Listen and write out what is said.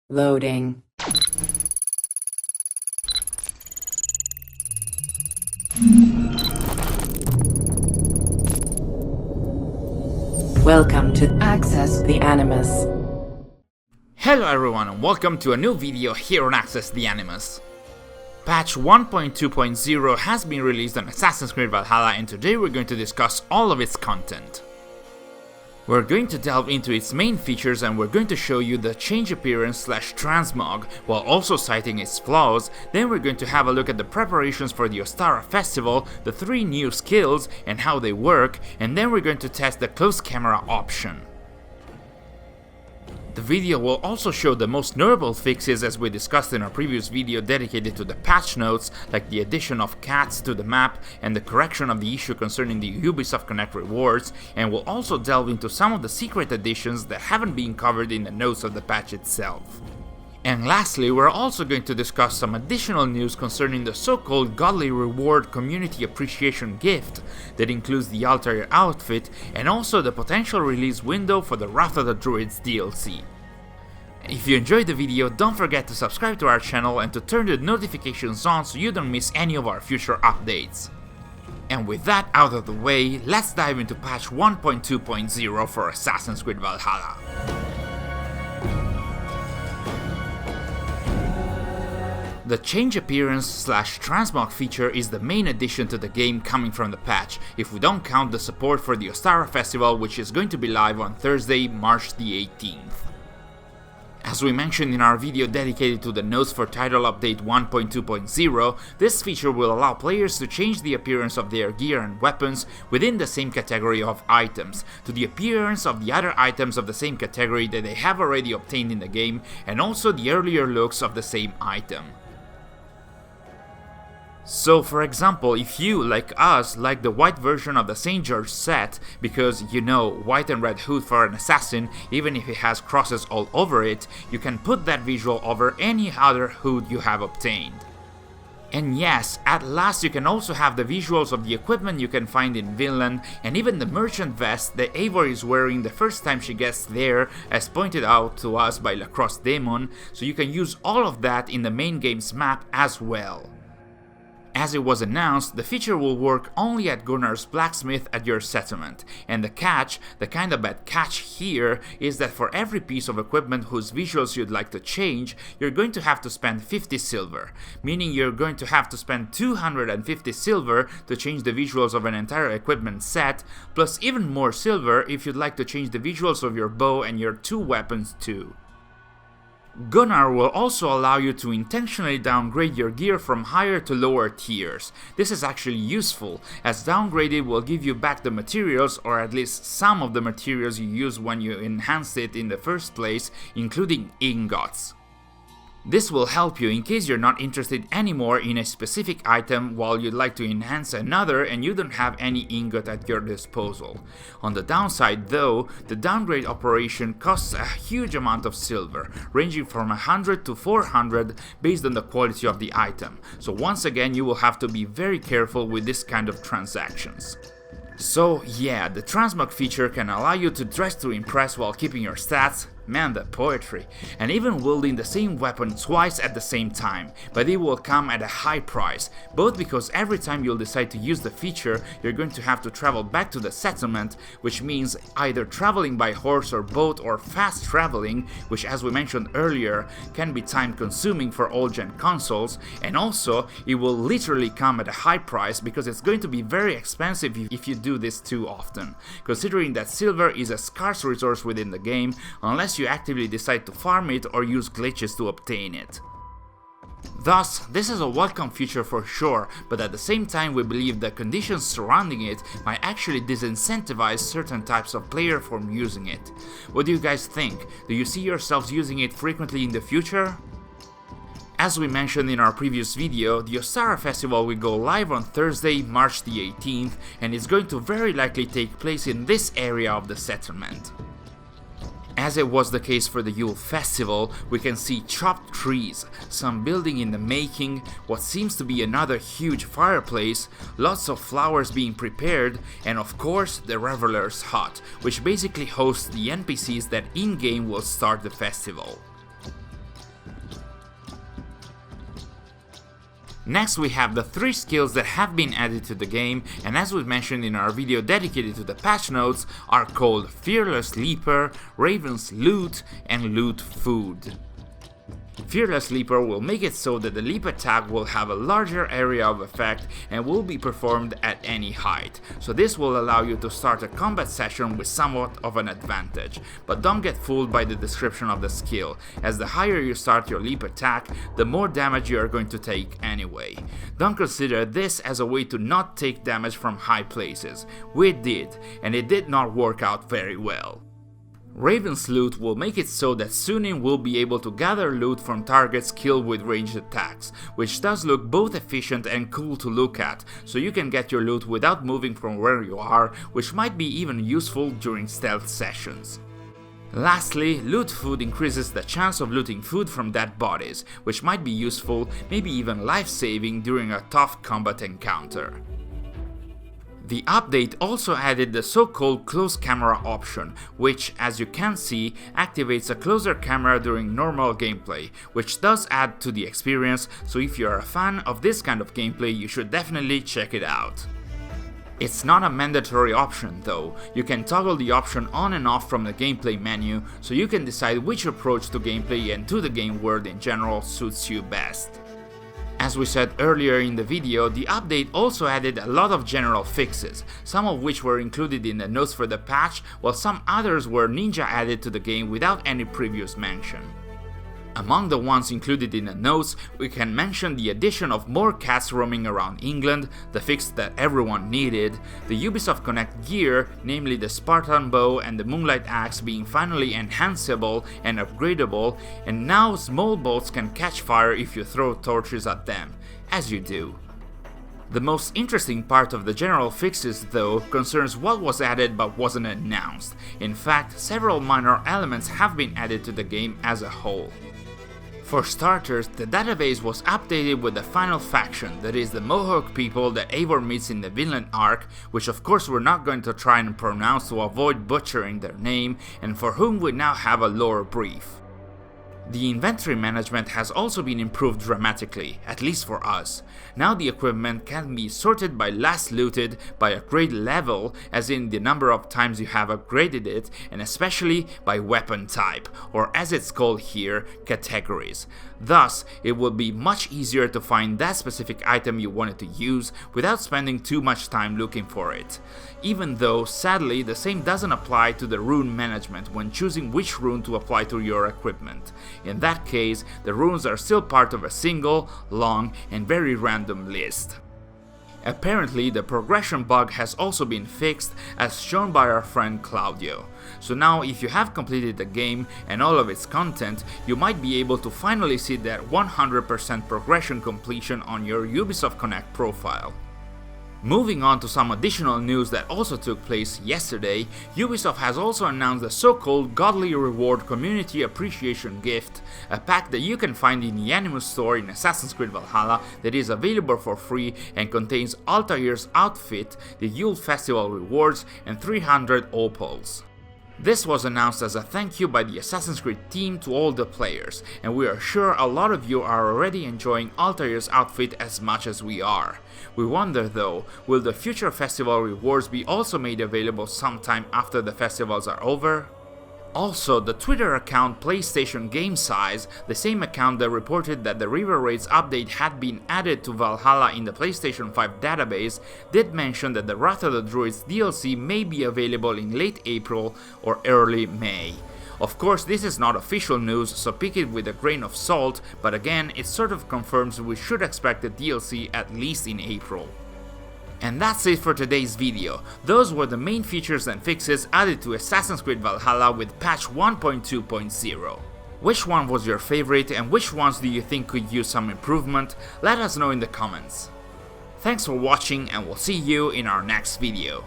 Loading. Welcome to Access the Animus. Hello everyone and welcome to a new video here on Access the Animus. Patch 1.2.0 has been released on Assassin's Creed Valhalla and today we're going to discuss all of its content. We're going to delve into its main features and we're going to show you the change appearance / transmog while also citing its flaws. Then we're going to have a look at the preparations for the Ostara Festival, the 3 new skills and how they work, and then we're going to test the close camera option. The video will also show the most notable fixes as we discussed in our previous video dedicated to the patch notes, like the addition of cats to the map and the correction of the issue concerning the Ubisoft Connect rewards, and we'll also delve into some of the secret additions that haven't been covered in the notes of the patch itself. And lastly, we're also going to discuss some additional news concerning the so-called Godly Reward Community Appreciation Gift that includes the Altaïr Outfit and also the potential release window for the Wrath of the Druids DLC. If you enjoyed the video, don't forget to subscribe to our channel and to turn the notifications on so you don't miss any of our future updates. And with that out of the way, let's dive into patch 1.2.0 for Assassin's Creed Valhalla. The change appearance / transmog feature is the main addition to the game coming from the patch, if we don't count the support for the Ostara Festival, which is going to be live on Thursday, March the 18th. As we mentioned in our video dedicated to the notes for title update 1.2.0, this feature will allow players to change the appearance of their gear and weapons within the same category of items, to the appearance of the other items of the same category that they have already obtained in the game, and also the earlier looks of the same item. So for example, if you, like us, like the white version of the St. George set, because you know, white and red hood for an assassin, even if it has crosses all over it, you can put that visual over any other hood you have obtained. And yes, at last you can also have the visuals of the equipment you can find in Vinland, and even the merchant vest that Eivor is wearing the first time she gets there, as pointed out to us by Lacrosse Demon, so you can use all of that in the main game's map as well. As it was announced, the feature will work only at Gunnar's blacksmith at your settlement, and the catch, the kinda bad catch here, is that for every piece of equipment whose visuals you'd like to change, you're going to have to spend 50 silver, meaning you're going to have to spend 250 silver to change the visuals of an entire equipment set, plus even more silver if you'd like to change the visuals of your bow and your 2 weapons too. Gunnar will also allow you to intentionally downgrade your gear from higher to lower tiers. This is actually useful, as downgraded will give you back the materials, or at least some of the materials you used when you enhanced it in the first place, including ingots. This will help you in case you're not interested anymore in a specific item while you'd like to enhance another and you don't have any ingot at your disposal. On the downside though, the downgrade operation costs a huge amount of silver, ranging from 100 to 400 based on the quality of the item, so once again you will have to be very careful with this kind of transactions. So yeah, the transmog feature can allow you to dress to impress while keeping your stats, man the poetry, and even wielding the same weapon twice at the same time, but it will come at a high price, both because every time you'll decide to use the feature, you're going to have to travel back to the settlement, which means either traveling by horse or boat or fast traveling, which as we mentioned earlier, can be time consuming for old-gen consoles, and also it will literally come at a high price because it's going to be very expensive if you do this too often, considering that silver is a scarce resource within the game, unless you actively decide to farm it or use glitches to obtain it. Thus, this is a welcome feature for sure, but at the same time we believe the conditions surrounding it might actually disincentivize certain types of player from using it. What do you guys think? Do you see yourselves using it frequently in the future? As we mentioned in our previous video, the Ostara Festival will go live on Thursday, March the 18th, and it's going to very likely take place in this area of the settlement. As it was the case for the Yule Festival, we can see chopped trees, some building in the making, what seems to be another huge fireplace, lots of flowers being prepared, and of course the Reveler's Hut, which basically hosts the NPCs that in-game will start the festival. Next we have the 3 skills that have been added to the game, and as we mentioned in our video dedicated to the patch notes, are called Fearless Leaper, Raven's Loot, and Loot Food. Fearless Leaper will make it so that the leap attack will have a larger area of effect and will be performed at any height, so this will allow you to start a combat session with somewhat of an advantage. But don't get fooled by the description of the skill, as the higher you start your leap attack, the more damage you are going to take anyway. Don't consider this as a way to not take damage from high places. We did, and it did not work out very well. Raven's Loot will make it so that Sunin will be able to gather loot from targets killed with ranged attacks, which does look both efficient and cool to look at, so you can get your loot without moving from where you are, which might be even useful during stealth sessions. Lastly, Loot Food increases the chance of looting food from dead bodies, which might be useful, maybe even life-saving during a tough combat encounter. The update also added the so-called close camera option, which, as you can see, activates a closer camera during normal gameplay, which does add to the experience, so if you are a fan of this kind of gameplay, you should definitely check it out. It's not a mandatory option though, you can toggle the option on and off from the gameplay menu, so you can decide which approach to gameplay and to the game world in general suits you best. As we said earlier in the video, the update also added a lot of general fixes, some of which were included in the notes for the patch, while some others were ninja added to the game without any previous mention. Among the ones included in the notes, we can mention the addition of more cats roaming around England, the fix that everyone needed, the Ubisoft Connect gear, namely the Spartan bow and the Moonlight axe being finally enhanceable and upgradable, and now small boats can catch fire if you throw torches at them, as you do. The most interesting part of the general fixes though concerns what was added but wasn't announced. In fact, several minor elements have been added to the game as a whole. For starters, the database was updated with the final faction, that is the Mohawk people that Eivor meets in the Vinland arc, which of course we're not going to try and pronounce to avoid butchering their name, and for whom we now have a lore brief. The inventory management has also been improved dramatically, at least for us. Now the equipment can be sorted by last looted, by upgrade level, as in the number of times you have upgraded it, and especially by weapon type, or as it's called here, categories. Thus, it will be much easier to find that specific item you wanted to use without spending too much time looking for it. Even though, sadly, the same doesn't apply to the rune management when choosing which rune to apply to your equipment. In that case, the runes are still part of a single, long, and very random list. Apparently, the progression bug has also been fixed, as shown by our friend Claudio. So now, if you have completed the game and all of its content, you might be able to finally see that 100% progression completion on your Ubisoft Connect profile. Moving on to some additional news that also took place yesterday, Ubisoft has also announced the so-called Godly Reward Community Appreciation Gift, a pack that you can find in the Animus store in Assassin's Creed Valhalla that is available for free and contains Altaïr's Outfit, the Yule Festival rewards, and 300 opals. This was announced as a thank you by the Assassin's Creed team to all the players, and we are sure a lot of you are already enjoying Altair's Outfit as much as we are. We wonder though, will the future festival rewards be also made available sometime after the festivals are over? Also, the Twitter account PlayStation Game Size, the same account that reported that the River Raids update had been added to Valhalla in the PlayStation 5 database, did mention that the Wrath of the Druids DLC may be available in late April or early May. Of course, this is not official news, so pick it with a grain of salt, but again, it sort of confirms we should expect the DLC at least in April. And that's it for today's video. Those were the main features and fixes added to Assassin's Creed Valhalla with patch 1.2.0. Which one was your favorite and which ones do you think could use some improvement? Let us know in the comments. Thanks for watching and we'll see you in our next video.